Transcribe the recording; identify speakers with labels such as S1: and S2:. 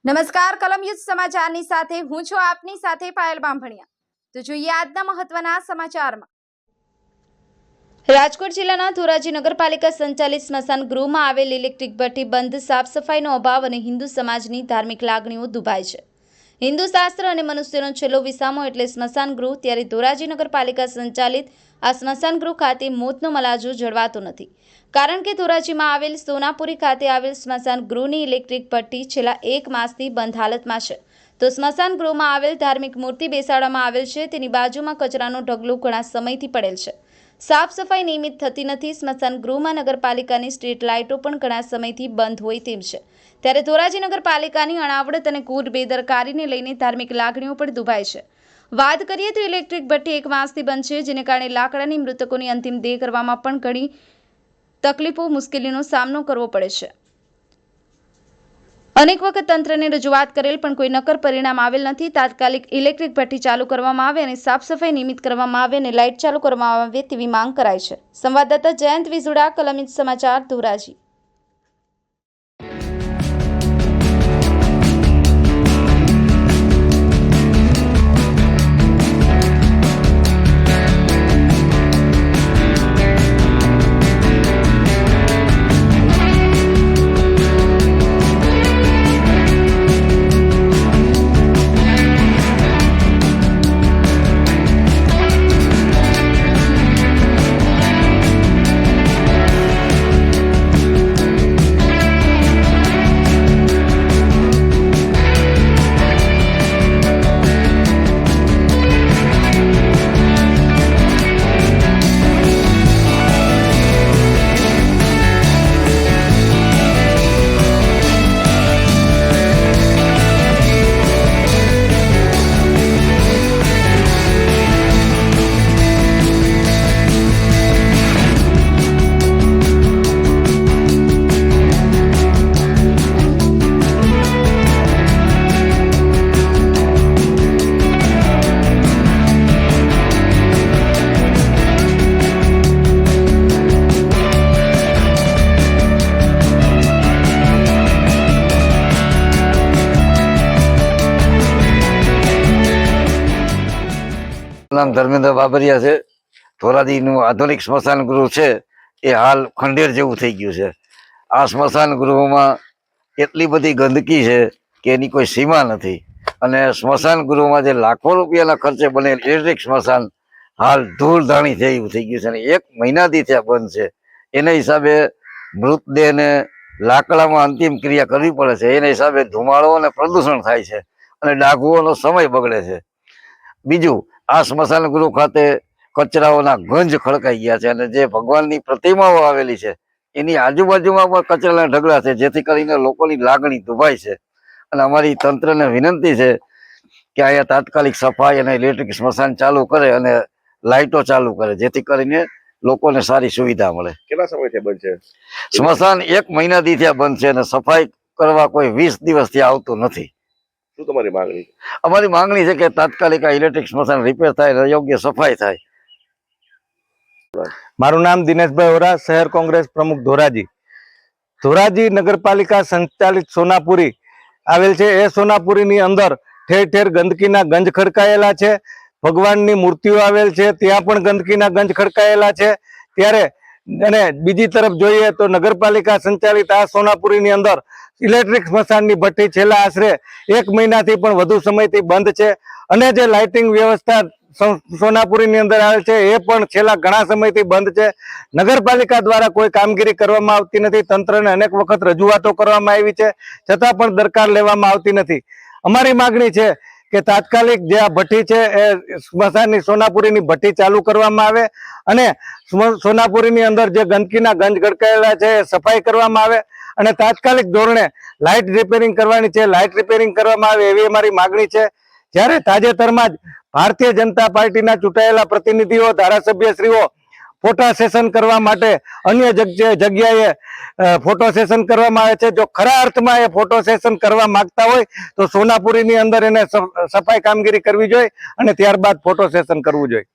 S1: નમસ્કાર કલમ યુદ્ધ સમાચારની સાથે હું છું આપની સાથે પાયલ બામભણિયા। તો જોઈએ આજના મહત્વના સમાચારમાં। રાજકોટ જિલ્લાના ધોરાજી નગરપાલિકા સંચાલિત સ્મશાન ગૃહમાં આવેલ ઇલેક્ટ્રિક ભઠ્ઠી બંધ, સાફ સફાઈનો અભાવ અને હિન્દુ સમાજની ધાર્મિક લાગણીઓ દુભાય છે। હિન્દુ શાસ્ત્ર અને મનુષ્યનો છેલ્લો વિસામો એટલે સ્મશાન ગૃહ, ત્યારે ધોરાજી નગરપાલિકા સંચાલિત આ સ્મશાન ગૃહ ખાતે મોતનો મલાજો જળવાતો નથી, કારણ કે ધોરાજીમાં આવેલ સોનાપુરી ખાતે આવેલ સ્મશાન ગૃહની ઇલેક્ટ્રિક ભઠ્ઠી છેલ્લા 1 માસથી બંધ હાલતમાં છે। તો સ્મશાન ગૃહમાં આવેલ ધાર્મિક મૂર્તિ બેસાડવામાં આવેલ છે, તેની બાજુમાં કચરાનો ઢગલો ઘણા સમયથી પડેલ છે। સાફ સફાઈ નિયમિત થતી નથી। સ્મશાન ગૃહમાં નગરપાલિકાની સ્ટ્રીટ લાઇટો પણ ઘણા સમયથી બંધ હોય તેમ છે। ત્યારે ધોરાજી નગરપાલિકાની અણાવડત અને ઘોર બેદરકારીને લઈને ધાર્મિક લાગણીઓ પણ દુભાય છે। વાત કરીએ તો ઇલેક્ટ્રિક ભઠ્ઠી 1 માસથી બંધ છે, જેને કારણે લાકડાની મૃતકોની અંતિમ દેહ કરવામાં પણ ઘણી તકલીફો, મુશ્કેલીનો સામનો કરવો પડે છે। અનેક વખત તંત્રને રજૂઆત કરેલ પણ કોઈ નક્કર પરિણામ આવેલ નથી। તાત્કાલિક ઇલેક્ટ્રિક ભઠ્ઠી ચાલુ કરવામાં આવે અને સાફ સફાઈ નિયમિત કરવામાં આવે અને લાઇટ ચાલુ કરવામાં આવે તેવી માંગ કરાય છે। સંવાદદાતા જયંત વિજુડા, કલમ યુદ્ધ સમાચાર, ધોરાજી।
S2: નામ ધર્મેન્દ્ર બાબરિયા છે। ધોરાજીનું આધુનિક સ્મશાન ગૃહ છે એ હાલ ખંડેર જેવું થઈ ગયું છે। આ સ્મશાન ગૃહમાં એટલી બધી ગંદકી છે કે એની કોઈ સીમા નથી, અને સ્મશાન ગૃહમાં જે લાખો રૂપિયાના ખર્ચે બનેલ ઇલેક્ટ્રિક સ્મશાન હાલ ધૂળધાણી થઈ એવું થઈ ગયું છે, અને 1 મહિનાથી ત્યાં બંધ છે। એના હિસાબે મૃતદેહને લાકડામાં અંતિમ ક્રિયા કરવી પડે છે, એના હિસાબે ધુમાડો અને પ્રદૂષણ થાય છે અને ડાઘુઓનો સમય બગડે છે। બીજું, આ સ્મશાન ગૃહ ખાતે કચરાઓના ગંજ ખડકાઈ ગયા છે, અને જે ભગવાનની પ્રતિમાઓ આવેલી છે એની આજુબાજુમાં પણ કચરાના ઢગલા છે, જેથી કરીને લોકોની લાગણી દુભાય છે। અને અમારી તંત્રને વિનંતી છે કે અહીંયા તાત્કાલિક સફાઈ અને ઇલેક્ટ્રિક સ્મશાન ચાલુ કરે અને લાઇટો ચાલુ કરે, જેથી કરીને લોકોને સારી સુવિધા મળે।
S3: કેટલા સમયથી બંધ છે
S2: સ્મશાન 1 મહિનાથી ત્યાં બંધ છે, અને સફાઈ કરવા કોઈ 20 દિવસથી આવતું નથી।
S3: શું તમારી માંગણી?
S2: અમારી માંગણી છે કે તાત્કાલિક આ ઇલેક્ટ્રિક સ્મશાન રિપેર થાય, યોગ્ય સફાઈ થાય।
S4: મારું નામ દિનેશભાઈ ઓરા, શહેર કોંગ્રેસ પ્રમુખ, ધોરાજી। ધોરાજી નગરપાલિકા સંચાલિત સોનાપુરી આવેલ છે। એ સોનાપુરીની અંદર ઠેર ઠેર ગંદકીના ગંજ ખડકાયેલા છે। ભગવાનની મૂર્તિઓ આવેલ છે, ત્યાં પણ ગંદકીના ગંજ ખડકાયેલા છે। ત્યારે અને બીજી તરફ જોઈએ તો નગરપાલિકા સંચાલિત આ સોનાપુરીની અંદર ઇલેક્ટ્રિક સ્મશાનની ભઠ્ઠી છેલ્લા આશરે 1 મહિનાથી પણ વધુ સમયથી બંધ છે, અને જે લાઇટિંગ વ્યવસ્થા સોનાપુરીની અંદર આવે છે એ પણ છેલ્લા ઘણા સમયથી બંધ છે। નગરપાલિકા દ્વારા કોઈ કામગીરી કરવામાં આવતી નથી। તંત્રને અનેક વખત રજૂઆતો કરવામાં આવી છે, છતાં પણ દરકાર લેવામાં આવતી નથી। અમારી માગણી છે કે તાત્કાલિક જે આ ભઠ્ઠી છે એ સ્મશાનની સોનાપુરીની ભઠ્ઠી ચાલુ કરવામાં આવે, અને સોનાપુરીની અંદર જે ગંદકીના ગંજ ગડકાયેલા છે એ સફાઈ કરવામાં આવે, અને તાત્કાલિક ધોરણે લાઇટ રિપેરિંગ કરવાની છે, લાઇટ રિપેરિંગ કરવામાં આવે એવી અમારી માગણી છે। જ્યારે તાજેતરમાં જ ભારતીય જનતા પાર્ટીના ચૂંટાયેલા પ્રતિનિધિઓ, ધારાસભ્યશ્રીઓ ફોટો સેશન કરવા માટે અન્ય જગ્યાએ ફોટો સેશન કરવામાં આવે છે। જો ખરા અર્થમાં એ ફોટો સેશન કરવા માંગતા હોય તો સોનાપુરીની અંદર એને સફાઈ કામગીરી કરવી જોઈએ અને ત્યારબાદ ફોટો સેશન કરવું જોઈએ।